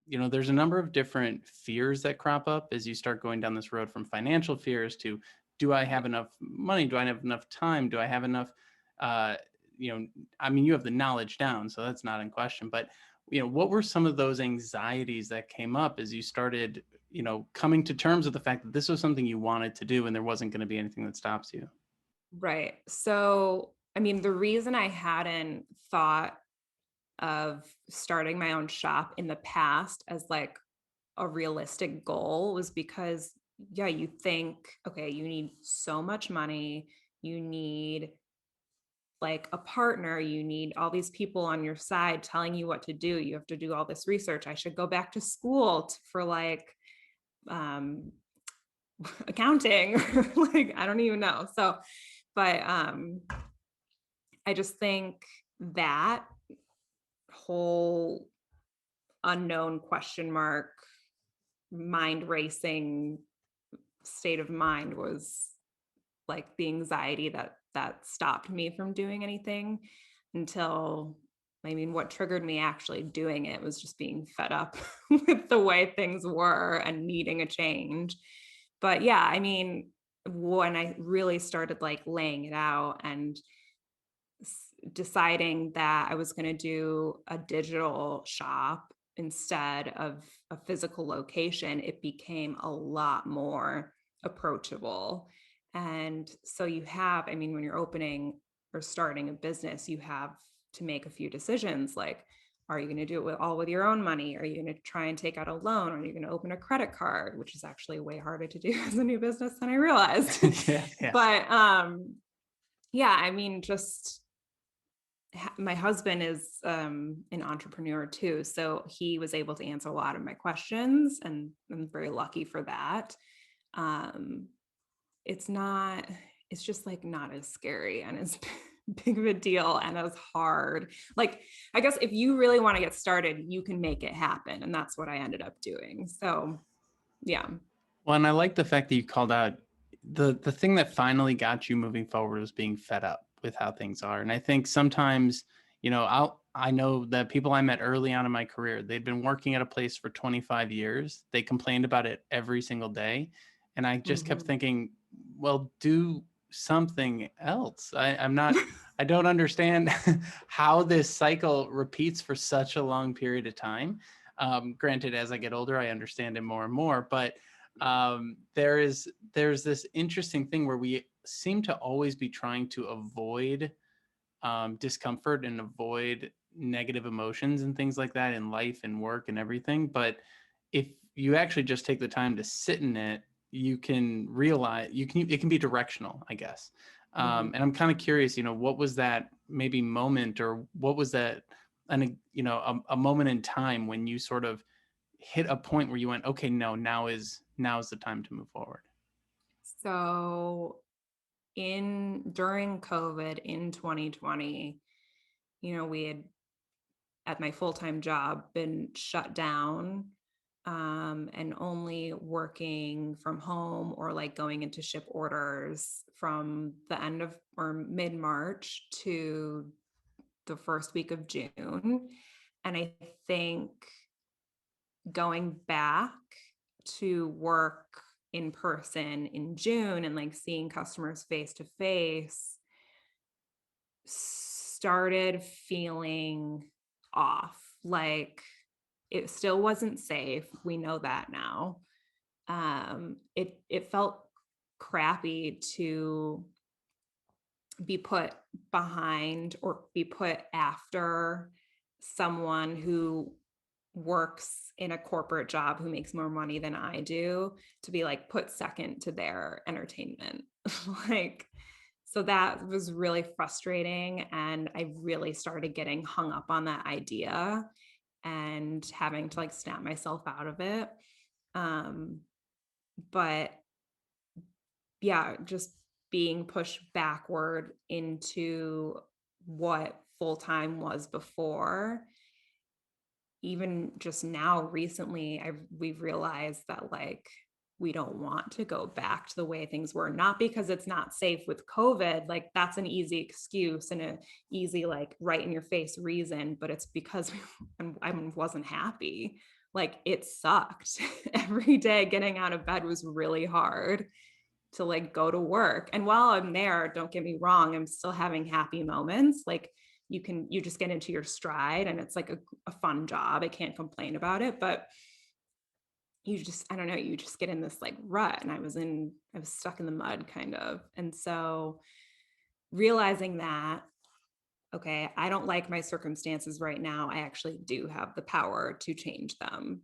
there's a number of different fears that crop up as you start going down this road, from financial fears to, do I have enough money? Do I have enough time? Do I have enough, uh, I mean, you have the knowledge down, so that's not in question, but, what were some of those anxieties that came up as you started, coming to terms with the fact that this was something you wanted to do and there wasn't going to be anything that stops you? Right. So, I mean, the reason I hadn't thought of starting my own shop in the past as like a realistic goal was because, yeah, you think, okay, you need so much money, you need like a partner, you need all these people on your side telling you what to do. You have to do all this research. I should go back to school for like um accounting or like I don't even know. So, but I just think that whole unknown question mark, mind racing state of mind was like the anxiety that stopped me from doing anything until, I mean, what triggered me actually doing it was just being fed up with the way things were and needing a change. But yeah, I mean, when I really started like laying it out and deciding that I was going to do a digital shop instead of a physical location, it became a lot more approachable. And so you have, I mean, when you're opening or starting a business, you have to make a few decisions like, are you going to do it with your own money? Are you going to try and take out a loan? Or are you going to open a credit card, which is actually way harder to do as a new business than I realized. Yeah, yeah. But yeah, I mean, just my husband is an entrepreneur too, so he was able to answer a lot of my questions, and I'm very lucky for that. um it's not, it's just like not as scary and as big of a deal and as hard. Like, I guess if you really want to get started, you can make it happen, and that's what I ended up doing. So yeah. Well, and I like the fact that you called out the thing that finally got you moving forward was being fed up with how things are. And I think sometimes, I know that people I met early on in my career, they'd been working at a place for 25 years. They complained about it every single day. And I just kept Mm-hmm. thinking, well, do something else. I don't understand how this cycle repeats for such a long period of time. Granted, as I get older, I understand it more and more, but there's this interesting thing where we seem to always be trying to avoid discomfort and avoid negative emotions and things like that in life and work and everything. But if you actually just take the time to sit in it, you can realize it can be directional, I guess. Mm-hmm. And I'm kind of curious, what was that maybe moment, or what was that, a moment in time when you sort of hit a point where you went, okay, no, now is the time to move forward? So in during COVID in 2020, we had, at my full-time job, been shut down, and only working from home or like going into ship orders from the end of or mid-March to the first week of June. And I think going back to work in person in June and like seeing customers face to face started feeling off. Like, it still wasn't safe. We know that now. It felt crappy to be put behind or be put after someone who works in a corporate job who makes more money than I do, to be like put second to their entertainment. Like, so that was really frustrating. And I really started getting hung up on that idea and having to like snap myself out of it. Um, but yeah, just being pushed backward into what full time was before. Even just now recently, we've realized that like we don't want to go back to the way things were, not because it's not safe with COVID, like that's an easy excuse and an easy like right in your face reason, but it's because I wasn't happy like it sucked. Every day getting out of bed was really hard to like go to work. And while I'm there, don't get me wrong, I'm still having happy moments. Like you just get into your stride and it's like a fun job. I can't complain about it, but I don't know, you just get in this like rut. And I was stuck in the mud kind of. And so realizing that, okay, I don't like my circumstances right now. I actually do have the power to change them.